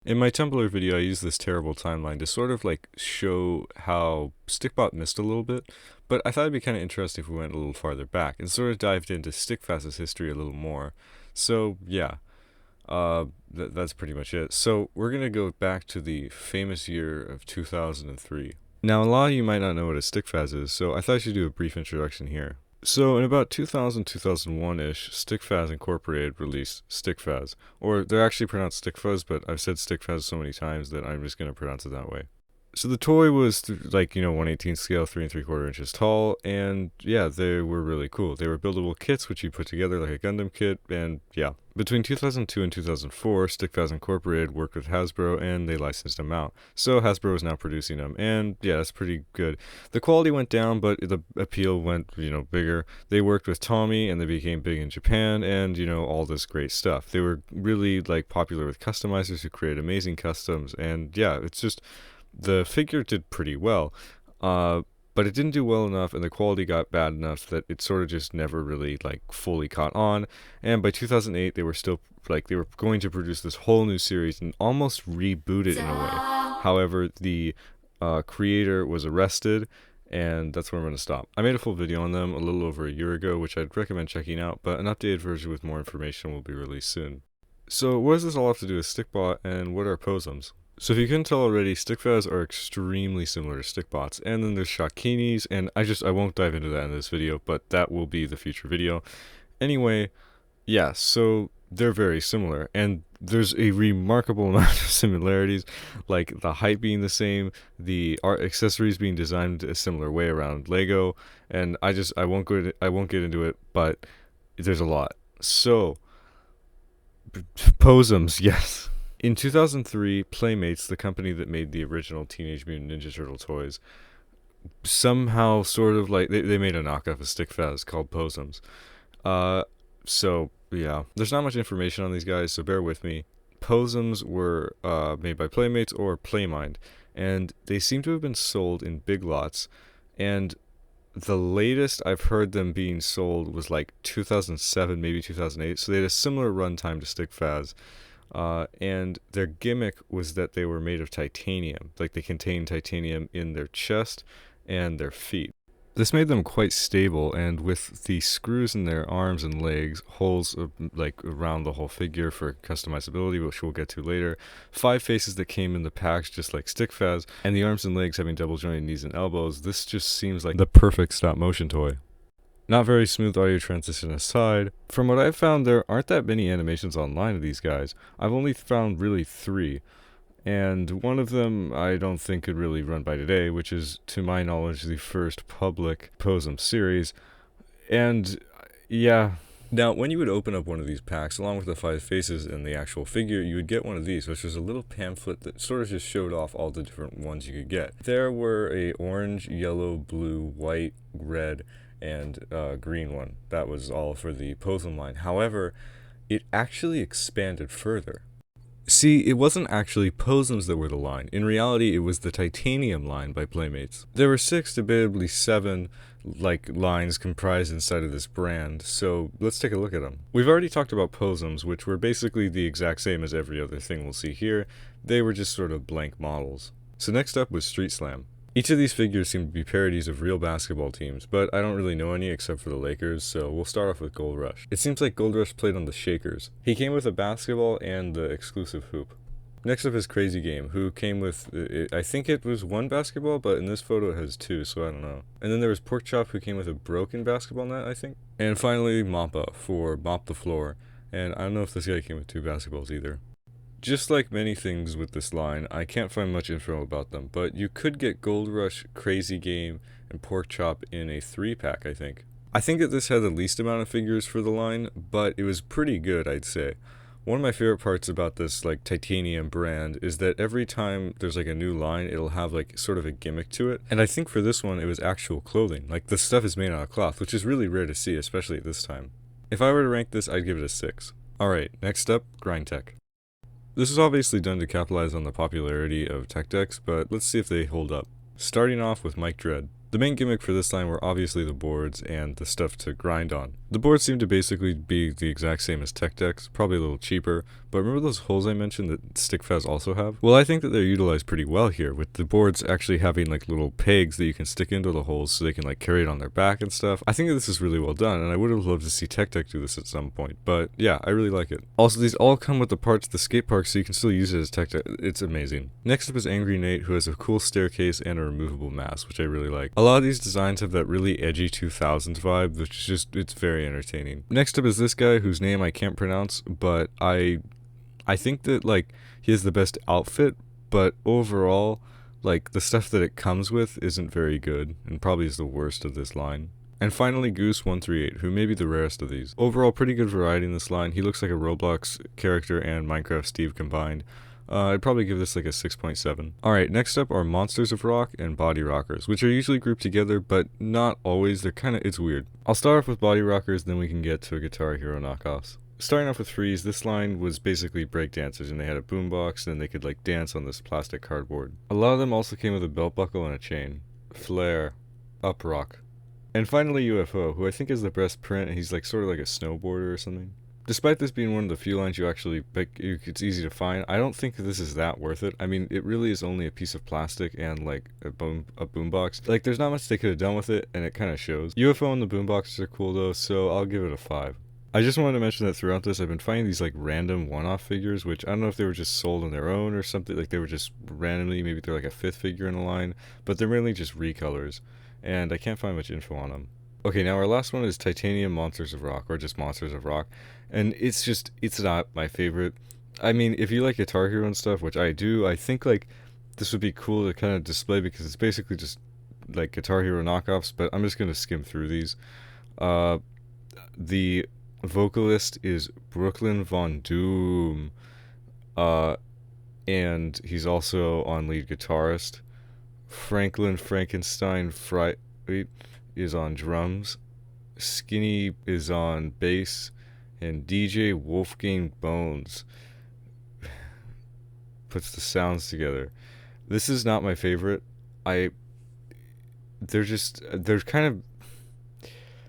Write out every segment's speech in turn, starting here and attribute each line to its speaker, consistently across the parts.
Speaker 1: In my Tumblr video, I used this terrible timeline to sort of like show how Stikbot missed a little bit, but I thought it'd be kind of interesting if we went a little farther back and sort of dived into Stikfas's history a little more. So yeah, that's pretty much it. So we're gonna go back to the famous year of 2003. Now a lot of you might not know what a Stikfas is, so I thought I should do a brief introduction here. So in about 2000, 2001-ish, Stikfas Incorporated released Stikfas. Or they're actually pronounced Stikfas, but I've said Stikfas so many times that I'm just going to pronounce it that way. So the toy was like, 1/18 scale, 3 3/4 inches tall, and yeah, they were really cool. They were buildable kits, which you put together like a Gundam kit, and yeah. Between 2002 and 2004, Stikfas Incorporated worked with Hasbro, and they licensed them out. So Hasbro is now producing them, and yeah, that's pretty good. The quality went down, but the appeal went, bigger. They worked with Tommy, and they became big in Japan, and, all this great stuff. They were really, like, popular with customizers who create amazing customs, and yeah, it's just the figure did pretty well, but it didn't do well enough, and the quality got bad enough that it sort of just never really like fully caught on. And by 2008, they were still like they were going to produce this whole new series and almost reboot it in a way. However, the creator was arrested, and that's where I'm going to stop. I made a full video on them a little over a year ago, which I'd recommend checking out, but an updated version with more information will be released soon. So what does this all have to do with Stikbot, and what are Poze'ms? So if you couldn't tell already, Stikfas are extremely similar to Stikbots, and then there's Shakinis, and I won't dive into that in this video, but that will be the future video. Anyway, yeah, so they're very similar, and there's a remarkable amount of similarities, like the height being the same, the art accessories being designed a similar way around Lego, and I won't get into it, but there's a lot. So Poze'ms, yes. In 2003, Playmates, the company that made the original Teenage Mutant Ninja Turtle toys, somehow sort of like they made a knockoff of Stikfas called Poze'ms. So yeah, there's not much information on these guys, so bear with me. Poze'ms were made by Playmates or Playmind, and they seem to have been sold in big lots, and the latest I've heard them being sold was like 2007, maybe 2008, so they had a similar runtime to Stikfas. And their gimmick was that they were made of titanium, like they contained titanium in their chest and their feet. This made them quite stable, and with the screws in their arms and legs, holes like around the whole figure for customizability, which we'll get to later, 5 faces that came in the packs just like Stikfas, and the arms and legs having double jointed knees and elbows. This just seems like the perfect stop motion toy. Not very smooth audio transition aside, from what I've found, there aren't that many animations online of these guys. I've only found really 3, and one of them I don't think could really run by today, which is, to my knowledge, the first public Poze'm series. And yeah. Now, when you would open up one of these packs, along with the 5 faces and the actual figure, you would get one of these, which was a little pamphlet that sort of just showed off all the different ones you could get. There were a orange, yellow, blue, white, red, and green one. That was all for the Poze'm line. However, it actually expanded further. See, it wasn't actually Poze'ms that were the line. In reality, it was the Titanium line by Playmates. There were 6, debatably 7, lines comprised inside of this brand, so let's take a look at them. We've already talked about Poze'ms, which were basically the exact same as every other thing we'll see here. They were just sort of blank models. So next up was Street Slam. Each of these figures seem to be parodies of real basketball teams, but I don't really know any except for the Lakers, so we'll start off with Gold Rush. It seems like Gold Rush played on the Shakers. He came with a basketball and the exclusive hoop. Next up is Crazy Game, who came with, I think it was 1 basketball, but in this photo it has 2, so I don't know. And then there was Pork Chop, who came with a broken basketball net, I think. And finally, Mappa, for Mop the Floor, and I don't know if this guy came with 2 basketballs either. Just like many things with this line, I can't find much info about them, but you could get Gold Rush, Crazy Game, and Pork Chop in a 3-pack, I think. I think that this had the least amount of figures for the line, but it was pretty good, I'd say. One of my favorite parts about this, titanium brand is that every time there's, a new line, it'll have, sort of a gimmick to it. And I think for this one, it was actual clothing. The stuff is made out of cloth, which is really rare to see, especially at this time. If I were to rank this, I'd give it a 6. Alright, next up, Grind Tech. This is obviously done to capitalize on the popularity of tech decks, but let's see if they hold up. Starting off with Mike Dread. The main gimmick for this line were obviously the boards and the stuff to grind on. The boards seem to basically be the exact same as tech decks, probably a little cheaper, but remember those holes I mentioned that Stikfas also have? Well, I think that they're utilized pretty well here, with the boards actually having like little pegs that you can stick into the holes so they can like carry it on their back and stuff. I think that this is really well done, and I would have loved to see tech deck do this at some point, but yeah, I really like it. Also, these all come with the parts of the skate park, so you can still use it as tech deck. It's amazing. Next up is Angry Nate, who has a cool staircase and a removable mask, which I really like. A lot of these designs have that really edgy 2000s vibe, which is just, it's very entertaining. Next up is this guy whose name I can't pronounce, but I think that like he has the best outfit, but overall like the stuff that it comes with isn't very good and probably is the worst of this line. And finally, Goose138, who may be the rarest of these. Overall, pretty good variety in this line. He looks like a Roblox character and Minecraft Steve combined. I'd probably give this like a 6.7. Alright, next up are Monsters of Rock and Body Rockers, which are usually grouped together, but not always. It's weird. I'll start off with Body Rockers, then we can get to Guitar Hero knockoffs. Starting off with Freeze, this line was basically breakdancers, and they had a boombox, and they could like dance on this plastic cardboard. A lot of them also came with a belt buckle and a chain. Flare, Uprock. And finally UFO, who I think is the best print, and he's like sort of like a snowboarder or something. Despite this being one of the few lines you actually pick, it's easy to find, I don't think this is that worth it. I mean, it really is only a piece of plastic and like a boombox. Like, there's not much they could have done with it, and it kind of shows. UFO and the boomboxes are cool though, so I'll give it a 5. I just wanted to mention that throughout this, I've been finding these like random one-off figures, which I don't know if they were just sold on their own or something. Like they were just randomly, maybe they're like a 5th figure in the line, but they're mainly just recolors, and I can't find much info on them. Okay, now our last one is Titanium Monsters of Rock, or just Monsters of Rock, and it's not my favorite. I mean, if you like Guitar Hero and stuff, which I do, I think like this would be cool to kind of display because it's basically just like Guitar Hero knockoffs, but I'm just going to skim through these. The vocalist is Brooklyn Von Doom, and he's also on lead guitarist. Franklin Frankenstein is on drums, Skinny is on bass, and DJ Wolfgang Bones puts the sounds together. This is not my favorite. They're kind of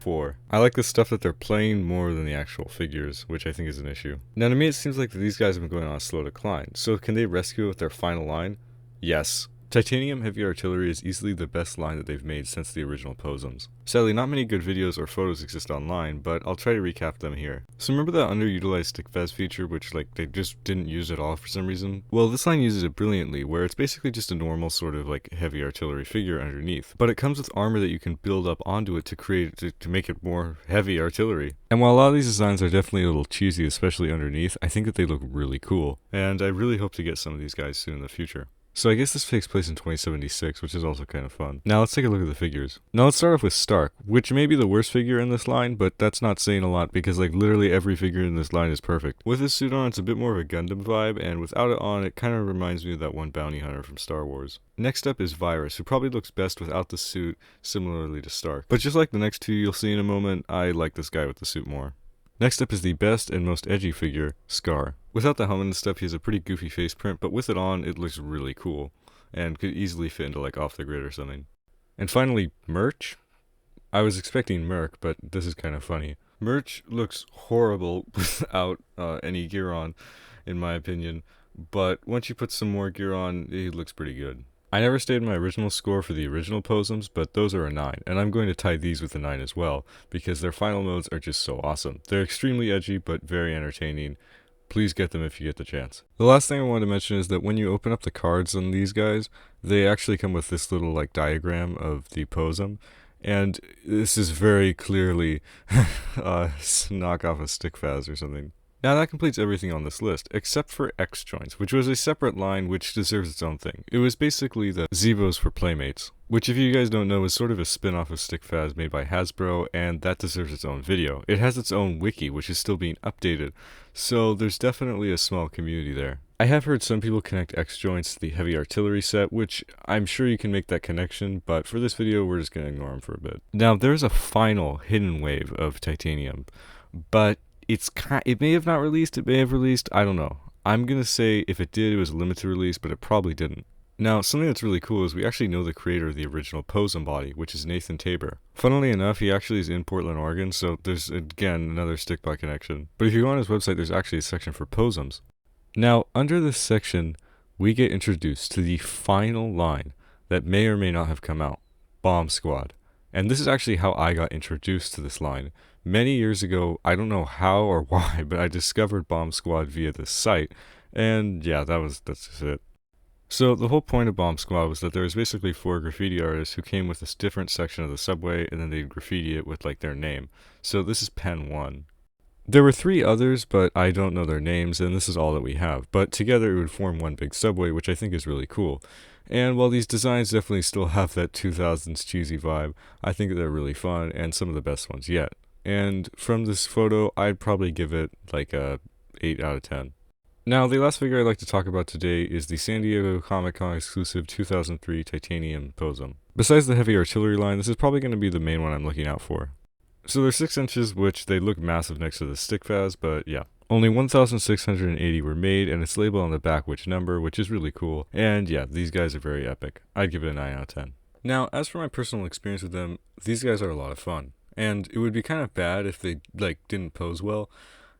Speaker 1: 4. I like the stuff that they're playing more than the actual figures, which I think is an issue. Now to me it seems like these guys have been going on a slow decline, so can they rescue it with their final line? Yes. Titanium Heavy Artillery is easily the best line that they've made since the original Poze'ms. Sadly, not many good videos or photos exist online, but I'll try to recap them here. So remember that underutilized Stikfas feature, which like they just didn't use at all for some reason? Well, this line uses it brilliantly, where it's basically just a normal sort of like heavy artillery figure underneath, but it comes with armor that you can build up onto it to make it more heavy artillery. And while a lot of these designs are definitely a little cheesy, especially underneath, I think that they look really cool, and I really hope to get some of these guys soon in the future. So I guess this takes place in 2076, which is also kind of fun. Now let's take a look at the figures. Now let's start off with Stark, which may be the worst figure in this line, but that's not saying a lot because like literally every figure in this line is perfect. With his suit on, it's a bit more of a Gundam vibe, and without it on, it kind of reminds me of that one bounty hunter from Star Wars. Next up is Virus, who probably looks best without the suit, similarly to Stark. But just like the next two you'll see in a moment, I like this guy with the suit more. Next up is the best and most edgy figure, Scar. Without the helmet and stuff, he has a pretty goofy face print, but with it on, it looks really cool, and could easily fit into like Off the Grid or something. And finally, Merch. I was expecting Merc, but this is kind of funny. Merch looks horrible without any gear on, in my opinion, but once you put some more gear on, it looks pretty good. I never stayed my original score for the original Poze'ms, but those are a 9, and I'm going to tie these with a 9 as well, because their final modes are just so awesome. They're extremely edgy, but very entertaining. Please get them if you get the chance. The last thing I wanted to mention is that when you open up the cards on these guys, they actually come with this little like diagram of the Poze'm, and this is very clearly knockoff of Stikfas or something. Now that completes everything on this list, except for X Joints, which was a separate line which deserves its own thing. It was basically the Zebos for Playmates, which if you guys don't know is sort of a spin-off of Stikfas made by Hasbro, and that deserves its own video. It has its own wiki, which is still being updated, so there's definitely a small community there. I have heard some people connect X Joints to the Heavy Artillery set, which I'm sure you can make that connection, but for this video we're just going to ignore them for a bit. Now there's a final hidden wave of Titanium, but it may have not released, it may have released, I don't know. I'm going to say if it did, it was a limited release, but it probably didn't. Now, something that's really cool is we actually know the creator of the original Poze'm body, which is Nathan Tabor. Funnily enough, he actually is in Portland, Oregon, so there's, again, another Stikbot connection. But if you go on his website, there's actually a section for Poze'ms. Now, under this section, we get introduced to the final line that may or may not have come out, Bomb Squad. And this is actually how I got introduced to this line. Many years ago, I don't know how or why, but I discovered Bomb Squad via this site, and yeah, that's just it. So the whole point of Bomb Squad was that there was basically 4 graffiti artists who came with this different section of the subway, and then they'd graffiti it with like their name. So this is Pen 1. There were 3 others, but I don't know their names, and this is all that we have. But together it would form one big subway, which I think is really cool. And while these designs definitely still have that 2000s cheesy vibe, I think that they're really fun, and some of the best ones yet. And from this photo, I'd probably give it like a 8 out of 10. Now, the last figure I'd like to talk about today is the San Diego Comic-Con exclusive 2003 titanium Poze'm. Besides the heavy artillery line, this is probably going to be the main one I'm looking out for. So they're 6 inches, which they look massive next to the Stikfas, but yeah. Only 1,680 were made, and it's labeled on the back which number, which is really cool. And yeah, these guys are very epic. I'd give it a 9 out of 10. Now, as for my personal experience with them, these guys are a lot of fun. And it would be kind of bad if they, didn't pose well.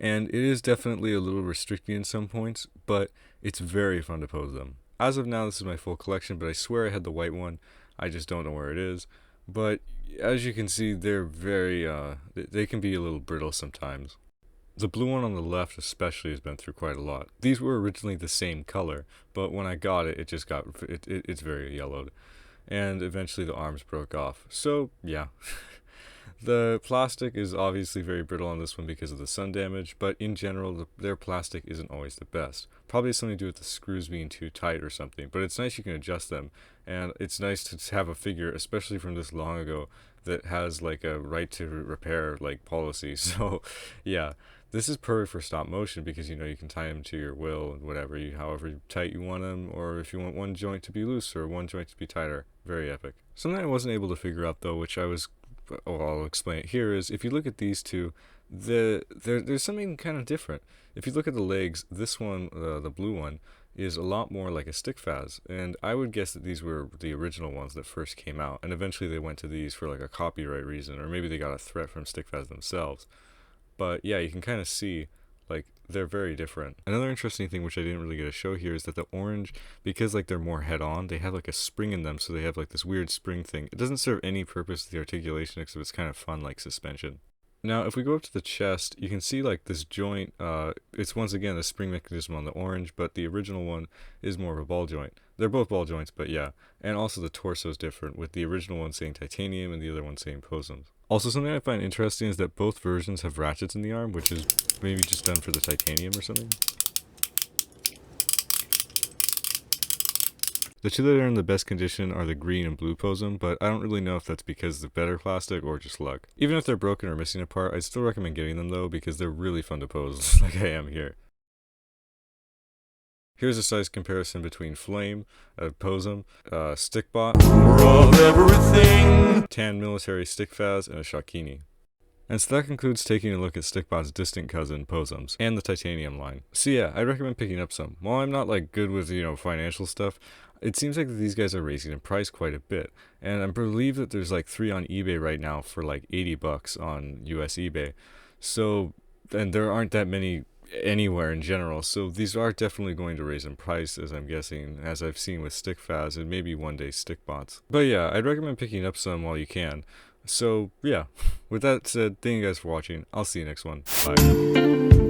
Speaker 1: And it is definitely a little restricting in some points, but it's very fun to pose them. As of now, this is my full collection, but I swear I had the white one. I just don't know where it is. But as you can see, they're very, they can be a little brittle sometimes. The blue one on the left especially has been through quite a lot. These were originally the same color, but when I got it, it's very yellowed. And eventually the arms broke off. So, yeah. The plastic is obviously very brittle on this one because of the sun damage, but in general, their plastic isn't always the best. Probably something to do with the screws being too tight or something, but it's nice you can adjust them, and it's nice to have a figure, especially from this long ago, that has like a right to repair like policy. So, yeah, this is perfect for stop motion because you can tie them to your will and whatever however tight you want them, or if you want one joint to be loose or one joint to be tighter. Very epic. Something I wasn't able to figure out though, which I'll explain it here, is if you look at these two, there's something kind of different. If you look at the legs, this one, the blue one, is a lot more like a Stikfas, and I would guess that these were the original ones that first came out, and eventually they went to these for like a copyright reason, or maybe they got a threat from Stikfas themselves. But yeah, you can kind of see like they're very different. Another interesting thing which I didn't really get to show here is that the orange, because like they're more head-on, they have like a spring in them, so they have like this weird spring thing. It doesn't serve any purpose to the articulation except it's kind of fun like suspension. Now if we go up to the chest, you can see like this joint, it's once again the spring mechanism on the orange, but the original one is more of a ball joint. They're both ball joints, but yeah. And also the torso is different, with the original one saying titanium and the other one saying Poze'ms. Also, something I find interesting is that both versions have ratchets in the arm, which is maybe just done for the titanium or something. The two that are in the best condition are the green and blue Poze'm, but I don't really know if that's because of better plastic or just luck. Even if they're broken or missing a part, I'd still recommend getting them though, because they're really fun to pose, like I am here. Here's a size comparison between Flame, Poze'm, Stikbot, of everything, tan military Stikfas, and a Shakini. And so that concludes taking a look at Stikbot's distant cousin, Poze'ms, and the titanium line. So yeah, I'd recommend picking up some. While I'm not like good with, financial stuff, it seems like these guys are raising in price quite a bit. And I believe that there's like 3 on eBay right now for like $80 on US eBay. So, and there aren't that many anywhere in general, so these are definitely going to raise in price, as I'm guessing, as I've seen with Stikfas and maybe one day Stikbots. But yeah, I'd recommend picking up some while you can. So yeah, with that said, thank you guys for watching. I'll see you next one. Bye.